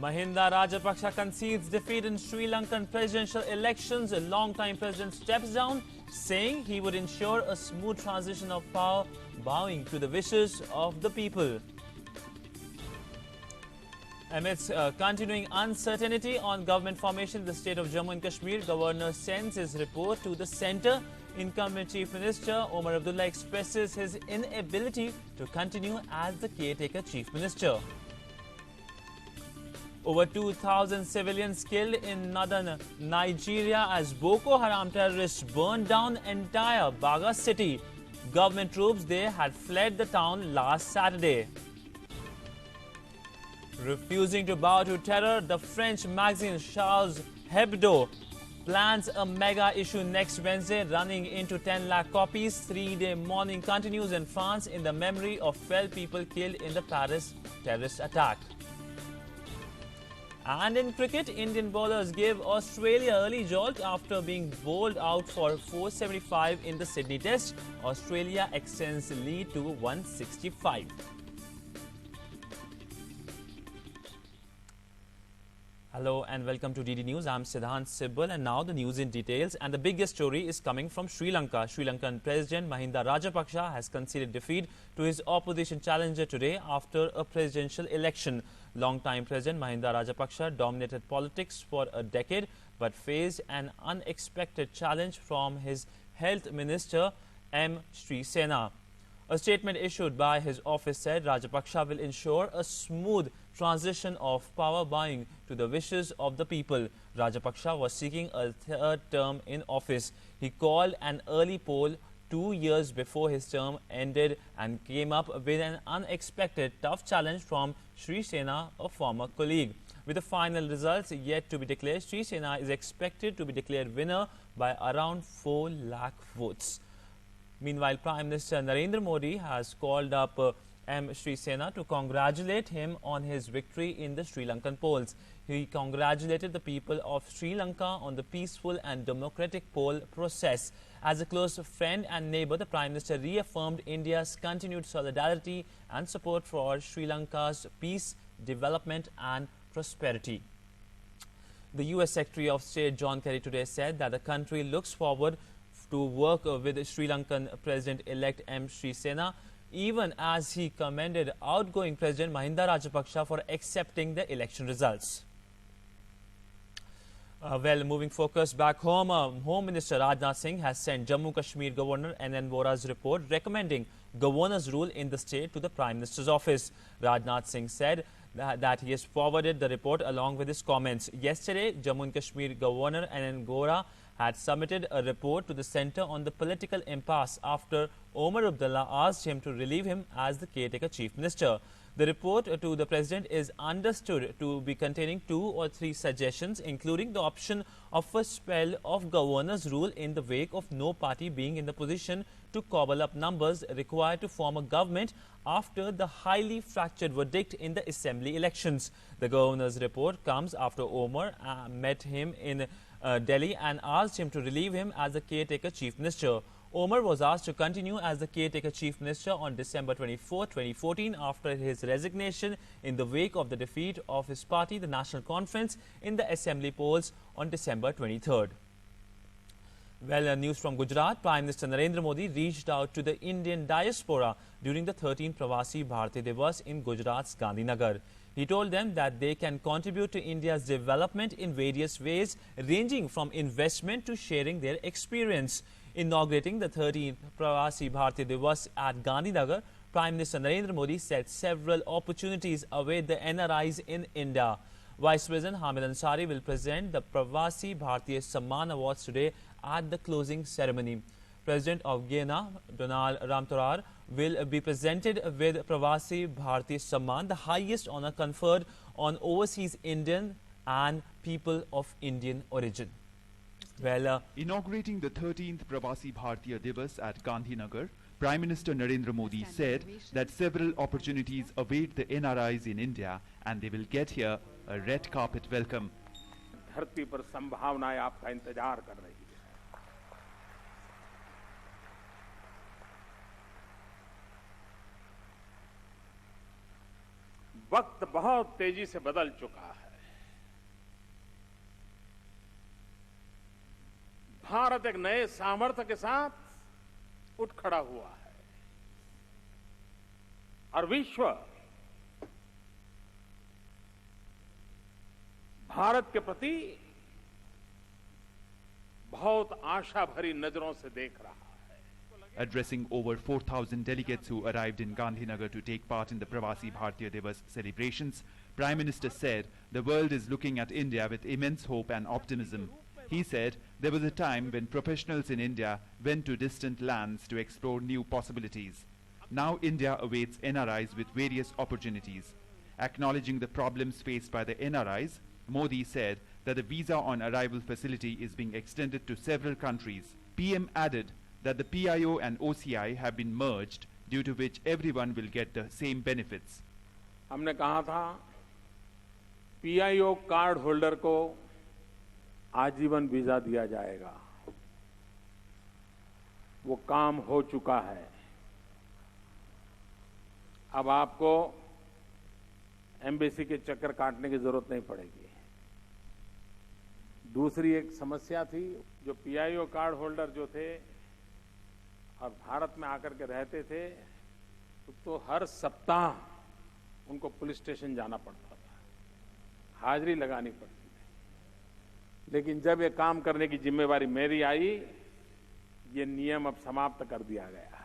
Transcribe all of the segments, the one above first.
Mahinda Rajapaksa concedes defeat in Sri Lankan presidential elections. A long-time president steps down, saying he would ensure a smooth transition of power, bowing to the wishes of the people. Amidst continuing uncertainty on government formation in the state of Jammu and Kashmir, Governor sends his report to the centre. Incumbent Chief Minister Omar Abdullah expresses his inability to continue as the caretaker Chief Minister. Over 2,000 civilians killed in northern Nigeria as Boko Haram terrorists burned down entire Baga city. Government troops there had fled the town last Saturday. Refusing to bow to terror, the French magazine Charles Hebdo plans a mega issue next Wednesday, running into 10 lakh copies. Three-day mourning continues in France in the memory of 12 people killed in the Paris terrorist attack. And in cricket, Indian bowlers gave Australia early jolt after being bowled out for 475 in the Sydney Test. Australia extends lead to 165. Hello and welcome to DD News. I'm Sidhant Sibal, and now the news in details. And the biggest story is coming from Sri Lanka. Sri Lankan President Mahinda Rajapaksa has conceded defeat to his opposition challenger today after a presidential election. Long-time President Mahinda Rajapaksa dominated politics for a decade but faced an unexpected challenge from his Health Minister M. Sri Sena. A statement issued by his office said Rajapaksa will ensure a smooth transition of power, bowing to the wishes of the people. Rajapaksa was seeking a third term in office. He called an early poll 2 years before his term ended and came up with an unexpected tough challenge from Sri Sena, a former colleague. With the final results yet to be declared, Sri Sena is expected to be declared winner by around 4 lakh votes. Meanwhile, Prime Minister Narendra Modi has called up M. Sri Sena to congratulate him on his victory in the Sri Lankan polls. He congratulated the people of Sri Lanka on the peaceful and democratic poll process. As a close friend and neighbour, the Prime Minister reaffirmed India's continued solidarity and support for Sri Lanka's peace, development and prosperity. The US Secretary of State John Kerry today said that the country looks forward to work with Sri Lankan President-elect M. Sri Sena, even as he commended outgoing President Mahinda Rajapaksa for accepting the election results. Moving focus back home, Home Minister Rajnath Singh has sent Jammu Kashmir Governor N.N. Vohra's report recommending governor's rule in the state to the Prime Minister's office. Rajnath Singh said that he has forwarded the report along with his comments. Yesterday, Jammu and Kashmir Governor N.N. Vohra had submitted a report to the centre on the political impasse after Omar Abdullah asked him to relieve him as the caretaker Chief Minister. The report to the President is understood to be containing 2 or 3 suggestions, including the option of a spell of governor's rule in the wake of no party being in the position to cobble up numbers required to form a government after the highly fractured verdict in the assembly elections. The governor's report comes after Omar met him in Delhi and asked him to relieve him as the caretaker Chief Minister. Omar was asked to continue as the caretaker Chief Minister on December 24, 2014 after his resignation in the wake of the defeat of his party, the National Conference, in the assembly polls on December 23rd. News from Gujarat. Prime Minister Narendra Modi reached out to the Indian diaspora during the 13th Pravasi Bharatiya Divas in Gujarat's Gandhinagar. He told them that they can contribute to India's development in various ways, ranging from investment to sharing their experience. Inaugurating the 13th Pravasi Bharatiya Divas at Gandhinagar, Prime Minister Narendra Modi said several opportunities await the NRIs in India. Vice President Hamid Ansari will present the Pravasi Bharatiya Samman Awards today at the closing ceremony. President of Guyana, Donald Ramthour, will be presented with Pravasi Bharatiya Samman, the highest honour conferred on overseas Indian and people of Indian origin. Inaugurating the 13th Pravasi Bharatiya Divas at Gandhinagar, Prime Minister Narendra Modi said that several opportunities await the NRIs in India and they will get here a red carpet welcome. धरती पर संभावनाएं आपका इंतजार कर रही है। वक्त बहुत तेजी से बदल चुका है। भारत एक नए सामर्थ्य के साथ उठ खड़ा हुआ है और विश्व भारत के प्रति बहुत आशा भरी नजरों से देख रहा है. Addressing over 4,000 delegates who arrived in Gandhinagar to take part in the Pravasi Bharatiya Divas celebrations, Prime Minister said the world is looking at India with immense hope and optimism. He said there was a time when professionals in India went to distant lands to explore new possibilities. Now India awaits NRIs with various opportunities. Acknowledging the problems faced by the NRIs, Modi said that the visa on arrival facility is being extended to several countries. PM added that the PIO and OCI have been merged, due to which everyone will get the same benefits. हमने कहा था PIO card holder को आजीवन visa दिया जाएगा. वो काम हो चुका है. अब आपको एम्बेसी के चक्कर काटने की जरूरत नहीं पड़ेगी. दूसरी एक समस्या थी, जो PIO कार्ड होल्डर जो थे और भारत में आकर के रहते थे, तो हर सप्ताह उनको पुलिस स्टेशन जाना पड़ता था, हाजिरी लगानी पड़ती थी. लेकिन जब ये काम करने की जिम्मेवारी मेरी आई, ये नियम अब समाप्त कर दिया गया है.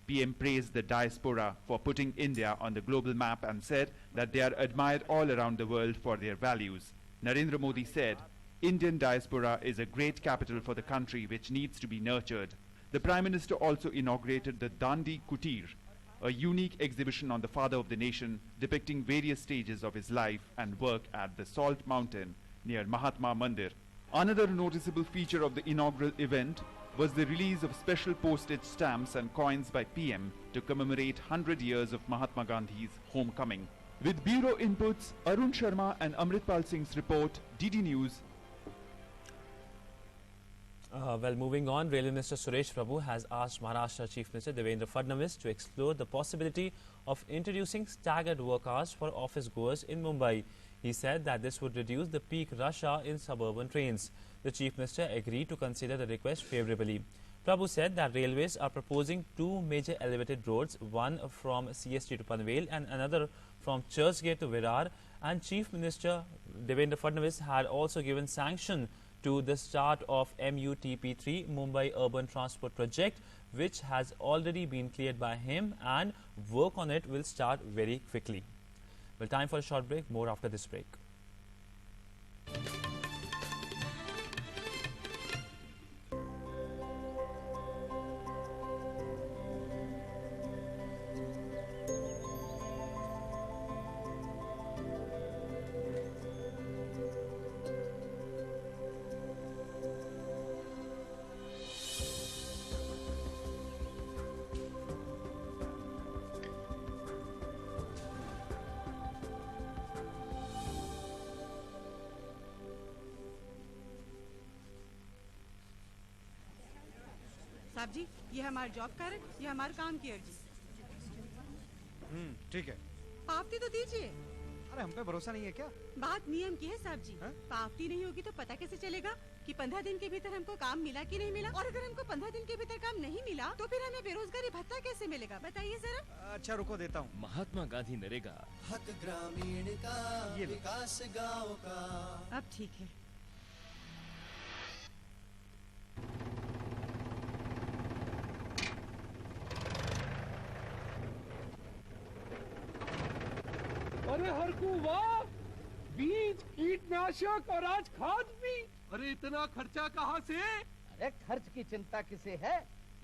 PM praised the diaspora for putting India on the global map and said that they are admired all around the world for their values. Narendra Modi said, Indian diaspora is a great capital for the country which needs to be nurtured. The Prime Minister also inaugurated the Dandi Kutir, a unique exhibition on the father of the nation depicting various stages of his life and work at the Salt Mountain near Mahatma Mandir. Another noticeable feature of the inaugural event was the release of special postage stamps and coins by PM to commemorate 100 years of Mahatma Gandhi's homecoming. With Bureau inputs, Arun Sharma and Amritpal Singh's report, DD News. Well, moving on, Railway Minister Suresh Prabhu has asked Maharashtra Chief Minister Devendra Fadnavis to explore the possibility of introducing staggered work hours for office goers in Mumbai. He said that this would reduce the peak rush hour in suburban trains. The Chief Minister agreed to consider the request favourably. Prabhu said that railways are proposing two major elevated roads, one from CST to Panvel and another from Churchgate to Virar, and Chief Minister Devendra Fadnavis had also given sanction to the start of MUTP3 Mumbai Urban Transport Project, which has already been cleared by him, and work on it will start very quickly. Well, time for a short break. More after this break. साहब जी, ये हमारा job card, ये हमारा काम की अर्जी. ठीक है. पावती तो दीजिए. अरे हम पे भरोसा नहीं है क्या? बात नियम की है साहब जी. पावती नहीं होगी तो पता कैसे चलेगा कि 15 दिन के भीतर हमको काम मिला कि नहीं मिला? और अगर हमको 15 दिन के भीतर काम नहीं मिला तो फिर हमें बेरोजगारी भत्ता कैसे मिलेगा? बताइए जरा. अच्छा रुको, देता हूँ. महात्मा गांधी नरेगा, हक ग्रामीण का, विकास गांव का. अब ठीक है. अरे हरकू वाह, बीज, कीटनाशक और आज खाद भी. अरे इतना खर्चा कहाँ से? अरे खर्च की चिंता किसे है?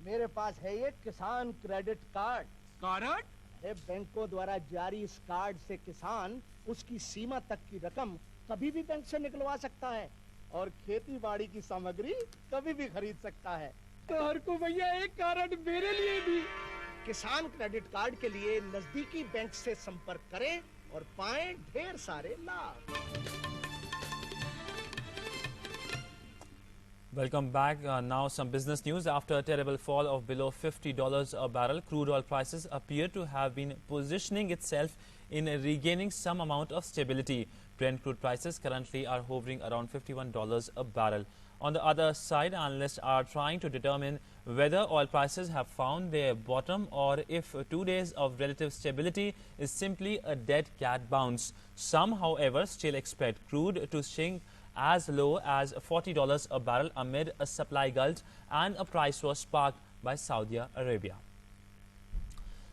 मेरे पास है ये किसान क्रेडिट कार्ड. कार्ड? अरे बैंकों द्वारा जारी इस कार्ड से किसान उसकी सीमा तक की रकम कभी भी बैंक से निकलवा सकता है और खेती बाड़ी की सामग्री कभी भी खरीद सकता है. तो हरकू भैया एक कार्ड मेरे लिए भी. किसान क्रेडिट कार्ड के लिए नजदीकी बैंक से संपर्क करें और पाएं ढेर सारे लाभ. Welcome back. Now some business news. After a terrible fall of below $50 a barrel, crude oil prices appear to have been positioning itself in regaining some amount of stability. Brent crude prices currently are hovering around $51 a barrel. On the other side, analysts are trying to determine whether oil prices have found their bottom or if 2 days of relative stability is simply a dead cat bounce. Some, however, still expect crude to sink as low as $40 a barrel amid a supply glut and a price war sparked by Saudi Arabia.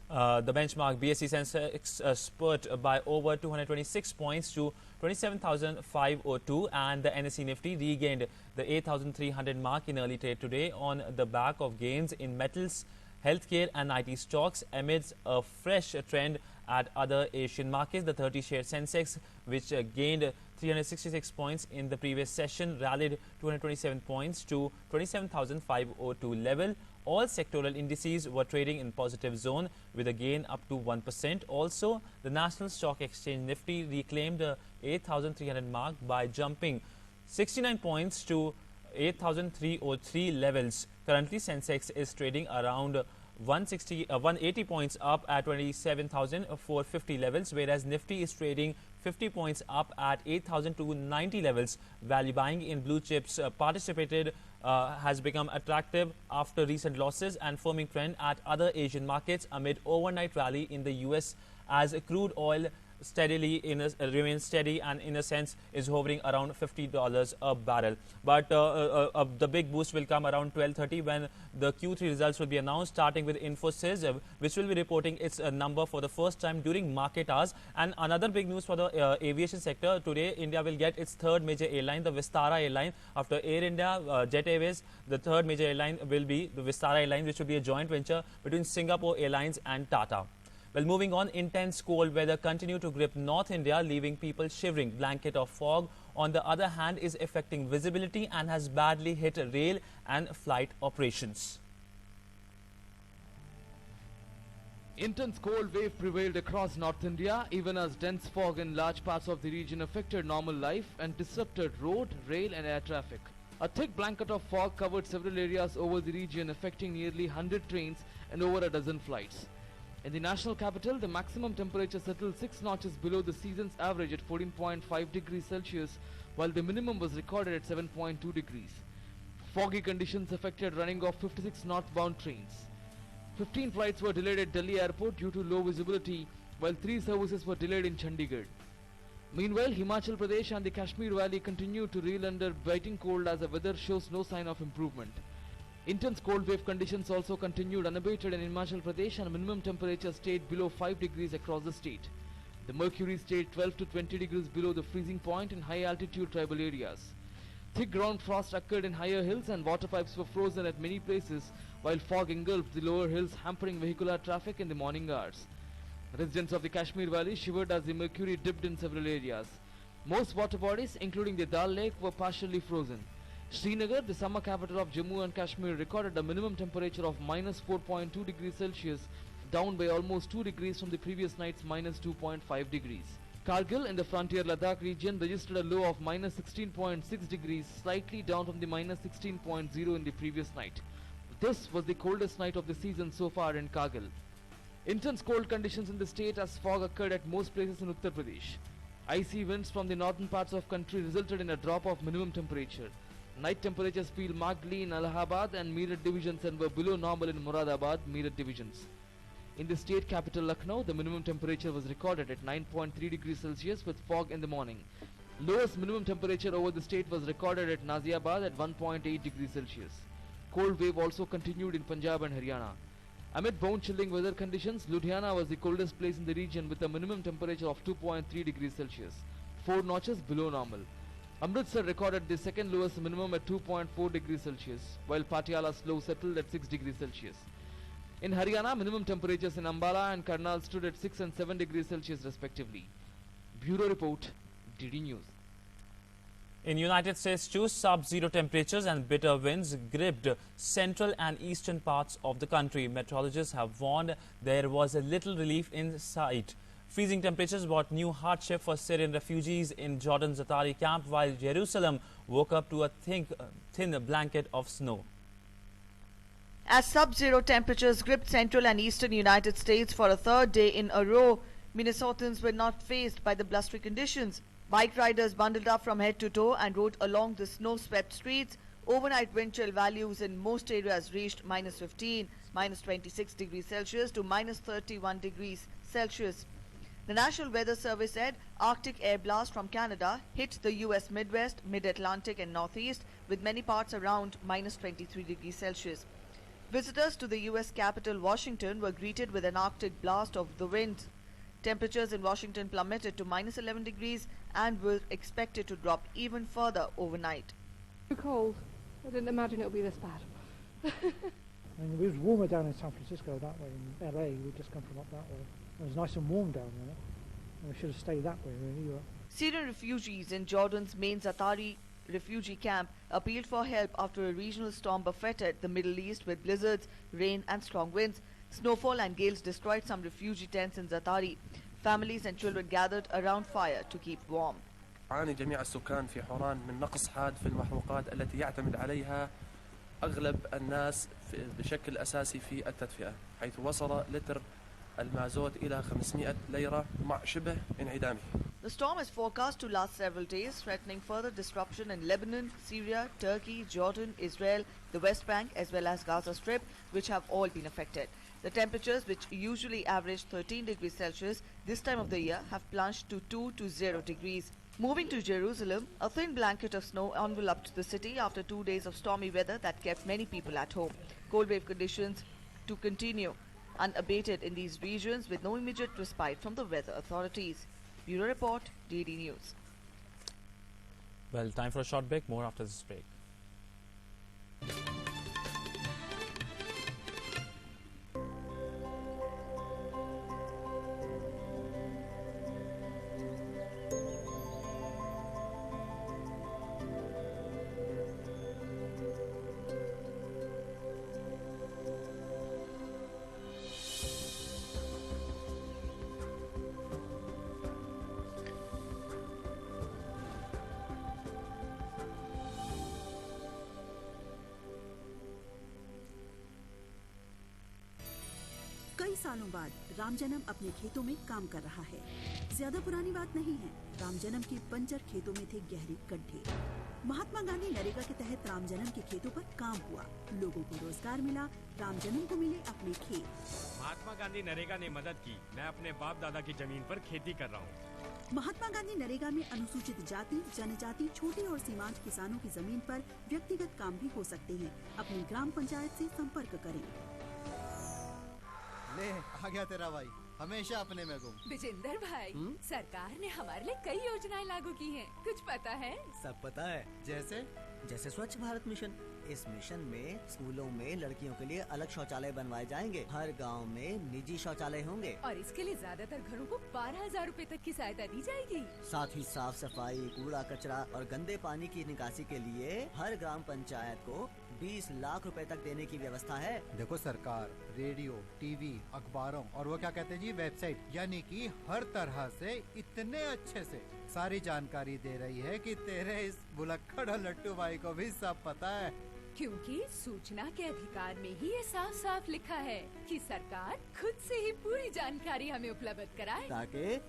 The benchmark BSE Sensex spurt by over 226 points to 27,502, and the NSE Nifty regained the 8,300 mark in early trade today on the back of gains in metals, healthcare and IT stocks amidst a fresh trend at other Asian markets. The 30-share Sensex, which gained 366 points in the previous session, rallied 227 points to 27,502 level. All sectoral indices were trading in positive zone with a gain up to 1%. Also, the National Stock Exchange Nifty reclaimed the 8,300 mark by jumping 69 points to 8,303 levels. Currently, Sensex is trading around 180 points up at 27,450 levels, whereas Nifty is trading 50 points up at 8,290 levels. Value buying in blue chips participated has become attractive after recent losses and firming trend at other Asian markets amid overnight rally in the US as crude oil steadily remains steady and in a sense is hovering around $50 a barrel. But the big boost will come around 12:30 when the Q3 results will be announced, starting with Infosys, which will be reporting its number for the first time during market hours. And another big news for the aviation sector today, India will get its third major airline, the Vistara airline. After Air India, Jet Airways, the third major airline will be the Vistara airline, which will be a joint venture between Singapore Airlines and Tata. Well, moving on, intense cold weather continue to grip North India, leaving people shivering. Blanket of fog, on the other hand, is affecting visibility and has badly hit rail and flight operations. Intense cold wave prevailed across North India, even as dense fog in large parts of the region affected normal life and disrupted road, rail and air traffic. A thick blanket of fog covered several areas over the region, affecting nearly 100 trains and over a dozen flights. In the national capital, the maximum temperature settled 6 notches below the season's average at 14.5 degrees Celsius, while the minimum was recorded at 7.2 degrees. Foggy conditions affected running of 56 northbound trains. 15 flights were delayed at Delhi airport due to low visibility, while 3 services were delayed in Chandigarh. Meanwhile, Himachal Pradesh and the Kashmir Valley continue to reel under biting cold as the weather shows no sign of improvement. Intense cold wave conditions also continued unabated in Himachal Pradesh, and minimum temperature stayed below 5 degrees across the state. The mercury stayed 12 to 20 degrees below the freezing point in high altitude tribal areas. Thick ground frost occurred in higher hills and water pipes were frozen at many places, while fog engulfed the lower hills, hampering vehicular traffic in the morning hours. Residents of the Kashmir Valley shivered as the mercury dipped in several areas. Most water bodies, including the Dal Lake, were partially frozen. Srinagar, the summer capital of Jammu and Kashmir, recorded a minimum temperature of minus 4.2 degrees Celsius, down by almost 2 degrees from the previous night's minus 2.5 degrees. Kargil in the frontier Ladakh region registered a low of minus 16.6 degrees, slightly down from the minus 16.0 in the previous night. This was the coldest night of the season so far in Kargil. Intense cold conditions in the state as fog occurred at most places in Uttar Pradesh. Icy winds from the northern parts of country resulted in a drop of minimum temperature. Night temperatures fell markedly in Allahabad and Meerut divisions and were below normal in Moradabad, Meerut divisions. In the state capital Lucknow, the minimum temperature was recorded at 9.3 degrees Celsius with fog in the morning. Lowest minimum temperature over the state was recorded at Naziabad at 1.8 degrees Celsius. Cold wave also continued in Punjab and Haryana. Amid bone-chilling weather conditions, Ludhiana was the coldest place in the region with a minimum temperature of 2.3 degrees Celsius, 4 notches below normal. Amritsar recorded the second lowest minimum at 2.4 degrees Celsius, while Patiala's low settled at 6 degrees Celsius. In Haryana, minimum temperatures in Ambala and Karnal stood at 6 and 7 degrees Celsius respectively. Bureau Report, DD News. In United States, too, sub-zero temperatures and bitter winds gripped central and eastern parts of the country. Meteorologists have warned there was a little relief in sight. Freezing temperatures brought new hardship for Syrian refugees in Jordan's Zaatari camp, while Jerusalem woke up to a thin blanket of snow. As sub-zero temperatures gripped central and eastern United States for a third day in a row, Minnesotans were not faced by the blustery conditions. Bike riders bundled up from head to toe and rode along the snow-swept streets, Overnight wind chill values in most areas reached -15, -26 degrees Celsius to -31 degrees Celsius. The National Weather Service said Arctic air blast from Canada hit the US Midwest, Mid-Atlantic and Northeast, with many parts around -23 degrees Celsius. Visitors to the US capital Washington were greeted with an Arctic blast of the wind. Temperatures in Washington plummeted to -11 degrees and were expected to drop even further overnight. Too cold. I didn't imagine it would be this bad. I mean, it was warmer down in San Francisco that way. In LA, we'd just come from up that way. It was nice and warm down there. And we should have stayed that way, really. Syrian refugees in Jordan's main Zatari refugee camp appealed for help after a regional storm buffeted the Middle East with blizzards, rain and strong winds. Snowfall and gales destroyed some refugee tents in Zatari. Families and children gathered around fire to keep warm. يعاني جميع السكان في حوران من نقص حاد في المحروقات التي يعتمد عليها أغلب الناس بشكل أساسي في التدفئة، حيث وصل لتر المازوت إلى 500 ليرة مع شبه انعدامه. The storm is forecast to last several days, threatening further disruption in Lebanon, Syria, Turkey, Jordan, Israel, the West Bank as well as Gaza Strip, which have all been affected. The temperatures, which usually average 13 degrees Celsius this time of the year, have plunged to 2 to 0 degrees. Moving to Jerusalem, a thin blanket of snow enveloped the city after 2 days of stormy weather that kept many people at home. Cold wave conditions to continue unabated in these regions with no immediate respite from the weather authorities. Bureau Report, DD News. Well, time for a short break. More after this break. कई सालों बाद रामजन्म अपने खेतों में काम कर रहा है। ज्यादा पुरानी बात नहीं है, रामजन्म के बंजर खेतों में थे गहरे गड्ढे। महात्मा गांधी नरेगा के तहत रामजन्म के खेतों पर काम हुआ, लोगों को रोजगार मिला, रामजन्म को मिले अपने खेत। महात्मा गांधी नरेगा ने मदद की, मैं अपने बाप दादा की जमीन पर खेती कर रहा हूँ। महात्मा गांधी नरेगा में अनुसूचित जाति, जनजाति, छोटे और सीमांत किसानों की जमीन पर व्यक्तिगत काम भी हो सकते हैं। अपनी ग्राम पंचायत से संपर्क करें। ले आ गया तेरा भाई, हमेशा अपने में गुम। विजेंद्र भाई, सरकार ने हमारे लिए कई योजनाएं लागू की हैं, कुछ पता है? सब पता है। जैसे स्वच्छ भारत मिशन। इस मिशन में स्कूलों में लड़कियों के लिए अलग शौचालय बनवाए जाएंगे, हर गांव में निजी शौचालय होंगे और इसके लिए ज्यादातर घरों को 12,000 रूपए तक की सहायता दी जाएगी। साथ ही साफ सफाई, कूड़ा कचरा और गंदे पानी की निकासी के लिए हर ग्राम पंचायत को 20 लाख रुपए तक देने की व्यवस्था है। देखो सरकार रेडियो, टीवी, अखबारों और वो क्या कहते हैं जी, वेबसाइट, यानी कि हर तरह से इतने अच्छे से सारी जानकारी दे रही है कि तेरे इस भुलक्कड़ और लट्टू भाई को भी सब पता है। क्योंकि सूचना के अधिकार में ही ये साफ साफ लिखा है कि सरकार खुद से ही पूरी जानकारी हमें उपलब्ध कराए, ताकि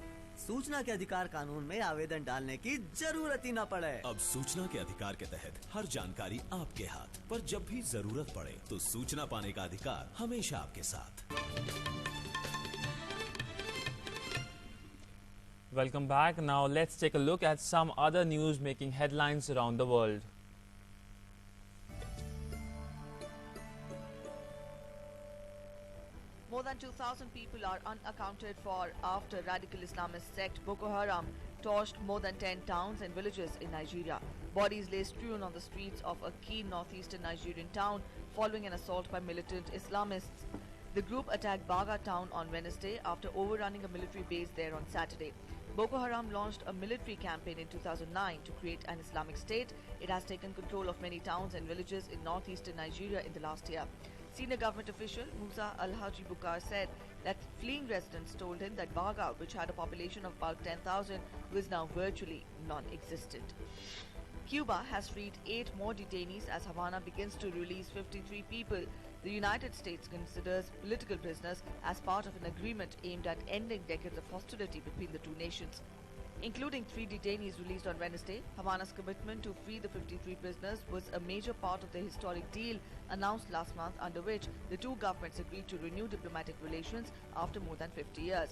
सूचना के अधिकार कानून में आवेदन डालने की जरूरत ही न पड़े। अब सूचना के अधिकार के तहत हर जानकारी आपके हाथ, पर जब भी जरूरत पड़े तो सूचना पाने का अधिकार हमेशा आपके साथ। Welcome back. Now let's take a look at some other news making headlines around the world. More than 2,000 people are unaccounted for after radical Islamist sect Boko Haram torched more than 10 towns and villages in Nigeria. Bodies lay strewn on the streets of a key northeastern Nigerian town following an assault by militant Islamists. The group attacked Baga town on Wednesday after overrunning a military base there on Saturday. Boko Haram launched a military campaign in 2009 to create an Islamic state. It has taken control of many towns and villages in northeastern Nigeria in the last year. Senior government official Musa Al-Haji Bukar said that fleeing residents told him that Baga, which had a population of about 10,000, was now virtually non-existent. Cuba has freed 8 more detainees as Havana begins to release 53 people the United States considers political prisoners as part of an agreement aimed at ending decades of hostility between the two nations. including 3 detainees released on Wednesday. Havana's commitment to free the 53 prisoners was a major part of the historic deal announced last month, under which the two governments agreed to renew diplomatic relations after more than 50 years.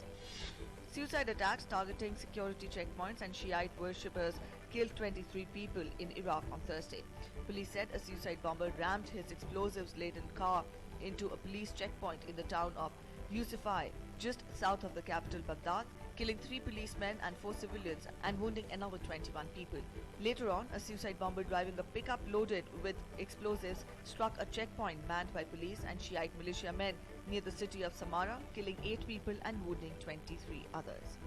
Suicide attacks targeting security checkpoints and Shiite worshippers killed 23 people in Iraq on Thursday. Police said a suicide bomber rammed his explosives-laden car into a police checkpoint in the town of Yusufai, just south of the capital Baghdad, killing 3 policemen and 4 civilians and wounding another 21 people. Later on, a suicide bomber driving a pickup loaded with explosives struck a checkpoint manned by police and Shiite militiamen near the city of Samara, killing 8 people and wounding 23 others.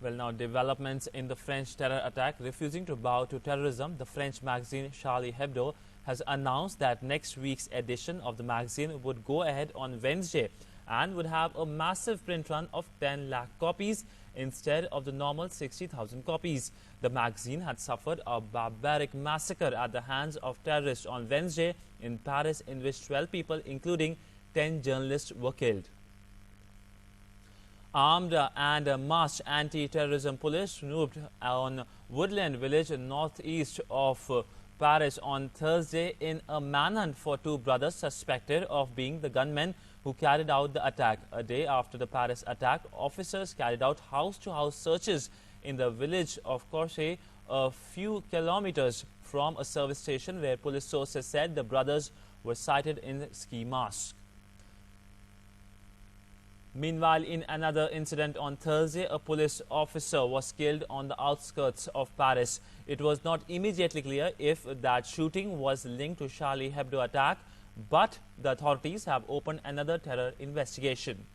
Well, now developments in the French terror attack. Refusing to bow to terrorism, the French magazine Charlie Hebdo has announced that next week's edition of the magazine would go ahead on Wednesday and would have a massive print run of 10 lakh copies instead of the normal 60,000 copies. The magazine had suffered a barbaric massacre at the hands of terrorists on Wednesday in Paris, in which 12 people, including 10 journalists, were killed. Armed and masked anti-terrorism police snooped on Woodland village northeast of Paris on Thursday in a manhunt for 2 brothers suspected of being the gunmen who carried out the attack. A day after the Paris attack, officers carried out house-to-house searches in the village of Corset, a few kilometers from a service station where police sources said the brothers were sighted in ski masks. Meanwhile, in another incident on Thursday, a police officer was killed on the outskirts of Paris. It was not immediately clear if that shooting was linked to Charlie Hebdo attack, but the authorities have opened another terror investigation.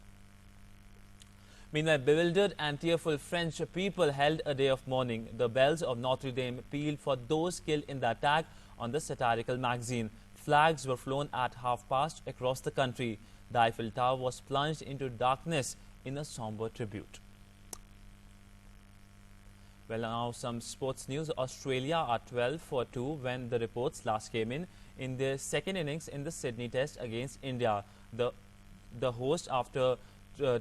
Meanwhile, bewildered and tearful French people held a day of mourning. The bells of Notre Dame pealed for those killed in the attack on the satirical magazine. Flags were flown at half-past across the country. The Eiffel Tower was plunged into darkness in a somber tribute. Well, now some sports news. Australia are 12 for 2 when the reports last came in their second innings in the Sydney Test against India. The host, after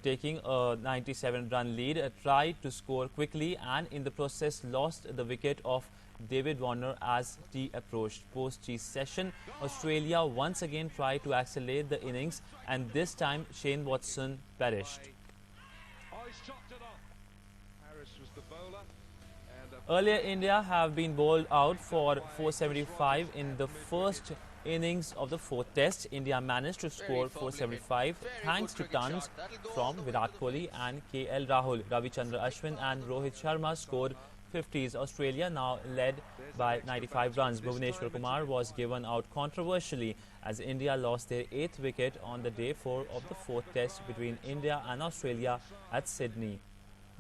taking a 97-run lead, tried to score quickly and in the process lost the wicket of David Warner as tea approached. Post-tea session, Australia once again tried to accelerate the innings, and this time Shane Watson perished. Earlier, India have been bowled out for 475 in the first innings of the 4th Test. India managed to score 475 thanks to tons from Virat Kohli and KL Rahul. Ravichandran Ashwin and Rohit Sharma scored 50s. Australia now led by 95 runs. Bhuvneshwar Kumar was given out controversially as India lost their 8th wicket on the day 4 of the 4th Test between India and Australia at Sydney.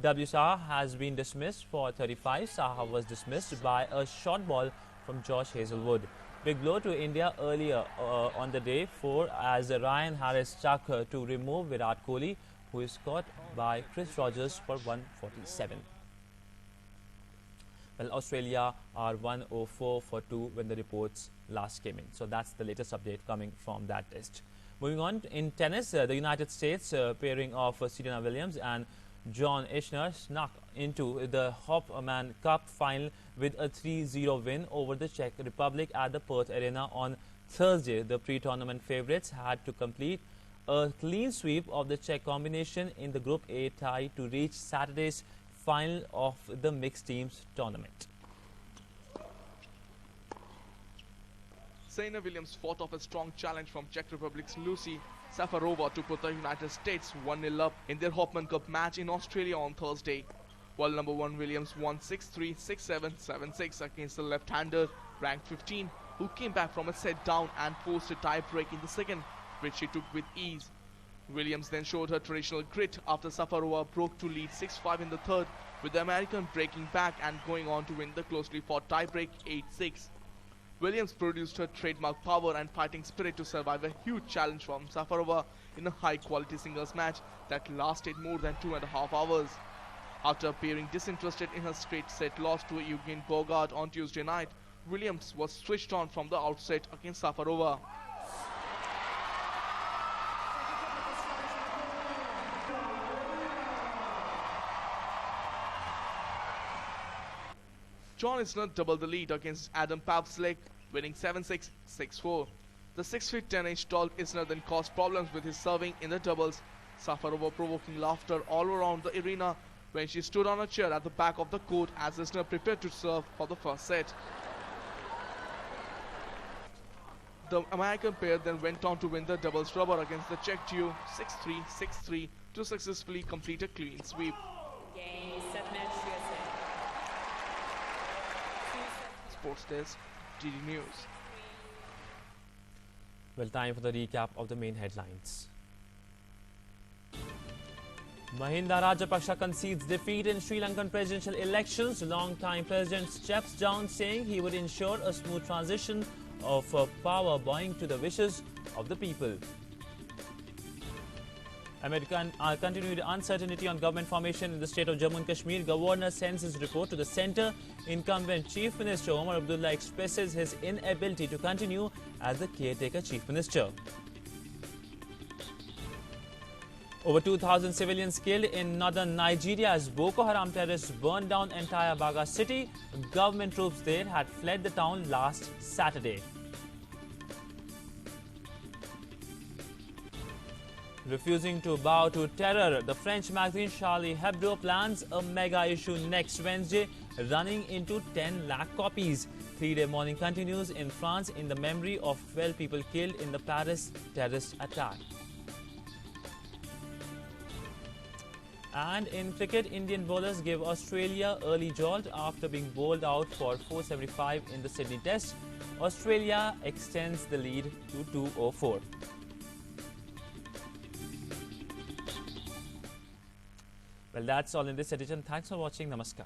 W. Saha has been dismissed for 35. Saha was dismissed by a short ball from Josh Hazlewood. Big blow to India earlier on the day 4 as Ryan Harris struck to remove Virat Kohli, who is caught by Chris Rogers for 147. Well, Australia are 104 for 2 when the reports last came in. So that's the latest update coming from that test. Moving on, in tennis, the United States pairing of Serena Williams and John Isner snuck into the Hopman Cup final with a 3-0 win over the Czech Republic at the Perth Arena on Thursday. The pre-tournament favourites had to complete a clean sweep of the Czech combination in the Group A tie to reach Saturday's final of the mixed teams tournament. Serena Williams fought off a strong challenge from Czech Republic's Lucy Safarova to put the United States 1-0 up in their Hopman Cup match in Australia on Thursday. While number 1 Williams won 6-3, 6-7, 7-6 against the left-hander ranked 15, who came back from a set down and forced a tie-break in the second, which she took with ease. Williams then showed her traditional grit after Safarova broke to lead 6-5 in the third, with the American breaking back and going on to win the closely fought tie-break 8-6. Williams produced her trademark power and fighting spirit to survive a huge challenge from Safarova in a high-quality singles match that lasted more than 2.5 hours. After appearing disinterested in her straight-set loss to Eugene Bogart on Tuesday night, Williams was switched on from the outset against Safarova. John Isner doubled the lead against Adam Pavslik, winning 7-6, 6-4. The 6 feet 10-inch tall Isner then caused problems with his serving in the doubles, Safarova provoking laughter all around the arena when she stood on a chair at the back of the court as Isner prepared to serve for the first set. The American pair then went on to win the doubles rubber against the Czech duo 6-3, 6-3 to successfully complete a clean sweep. Sports Desk, DD News. Well, time for the recap of the main headlines. Mahinda Rajapaksa concedes defeat in Sri Lankan presidential elections. Long-time president steps down, saying he would ensure a smooth transition of power, bowing to the wishes of the people. Amid continued uncertainty on government formation in the state of Jammu and Kashmir, Governor sends his report to the centre. Incumbent Chief Minister Omar Abdullah expresses his inability to continue as the caretaker Chief Minister. Over 2,000 civilians killed in northern Nigeria as Boko Haram terrorists burned down entire Baga city. Government troops there had fled the town last Saturday. Refusing to bow to terror, the French magazine Charlie Hebdo plans a mega issue next Wednesday, running into 10 lakh copies. Three-day mourning continues in France in the memory of 12 people killed in the Paris terrorist attack. And in cricket, Indian bowlers gave Australia early jolt after being bowled out for 475 in the Sydney Test. Australia extends the lead to 204. Well, that's all in this edition. Thanks for watching. Namaskar.